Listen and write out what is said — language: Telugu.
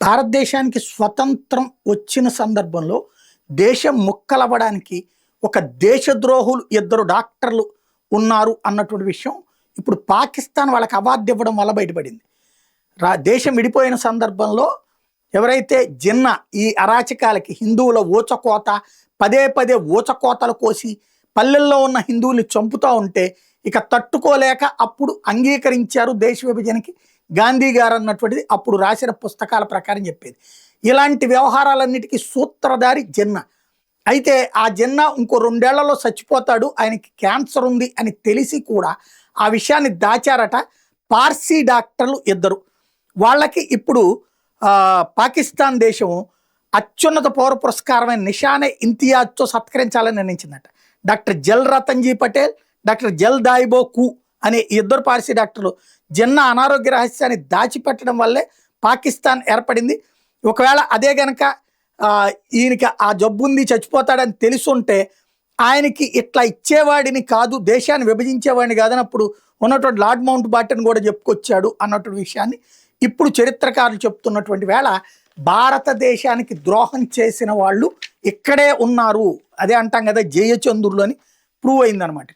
భారతదేశానికి స్వతంత్రం వచ్చిన సందర్భంలో దేశం ముక్కలవ్వడానికి ఒక దేశద్రోహులు ఇద్దరు డాక్టర్లు ఉన్నారు అన్నటువంటి విషయం ఇప్పుడు పాకిస్తాన్ వాళ్ళకి అవార్డు ఇవ్వడం వల్ల బయటపడింది. దేశం విడిపోయిన సందర్భంలో ఎవరైతే జిన్నా ఈ అరాచకాలకి హిందువుల ఊచకోత పదే పదే ఊచకోతలు కోసి పల్లెల్లో ఉన్న హిందువుల్ని చంపుతూ ఉంటే ఇక తట్టుకోలేక అప్పుడు అంగీకరించారు దేశ విభజనకి గాంధీ గారు అన్నటువంటిది అప్పుడు రాసిన పుస్తకాల ప్రకారం చెప్పేది. ఇలాంటి వ్యవహారాలన్నిటికీ సూత్రధారి జిన్నా. అయితే ఆ జిన్నా ఇంకో 2 ఏళ్లలో చచ్చిపోతాడు, ఆయనకి క్యాన్సర్ ఉంది అని తెలిసి కూడా ఆ విషయాన్ని దాచారట పార్సీ డాక్టర్లు ఇద్దరు. వాళ్ళకి ఇప్పుడు పాకిస్తాన్ దేశం అత్యున్నత పౌర పురస్కారమైన నిషానే ఇంతియాజ్తో సత్కరించాలని నిర్ణయించిందట. డాక్టర్ జల్ రతన్జీ పటేల్, డాక్టర్ జల్ దాయిబో కు అనే ఇద్దరు పార్సీ డాక్టర్లు జిన్నా అనారోగ్య రహస్యాన్ని దాచిపెట్టడం వల్లే పాకిస్తాన్ ఏర్పడింది. ఒకవేళ అదే గనక ఈయనకి ఆ జబ్బు ఉంది చచ్చిపోతాడని తెలుసుంటే ఆయనకి ఇట్లా ఇచ్చేవాడిని కాదు, దేశాన్ని విభజించేవాడిని కాదన్నప్పుడు ఉన్నటువంటి లార్డ్ మౌంట్ బాటన్ కూడా చెప్పుకొచ్చాడు అన్నటువంటి విషయాన్ని ఇప్పుడు చరిత్రకారులు చెప్తున్నటువంటి వేళ భారతదేశానికి ద్రోహం చేసిన వాళ్ళు ఇక్కడే ఉన్నారు, అదే అంటాం కదా జయచంద్రులు అని ప్రూవ్ అయిందనమాట.